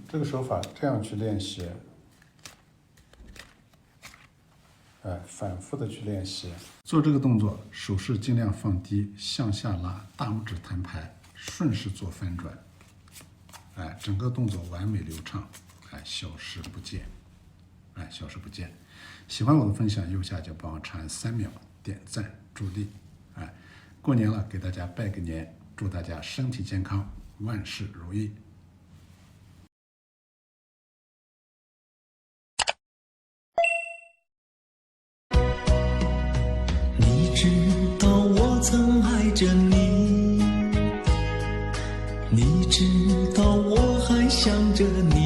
这个手法这样去练习，反复的去练习。做这个动作，手势尽量放低，向下拉，大拇指弹拍，顺势做翻转，整个动作完美流畅，消失不见，消失不见。喜欢我的分享，右下角帮我长按3秒点赞助力，过年了，给大家拜个年，祝大家身体健康，万事如意。你知道我曾爱着你，你知道我还想着你。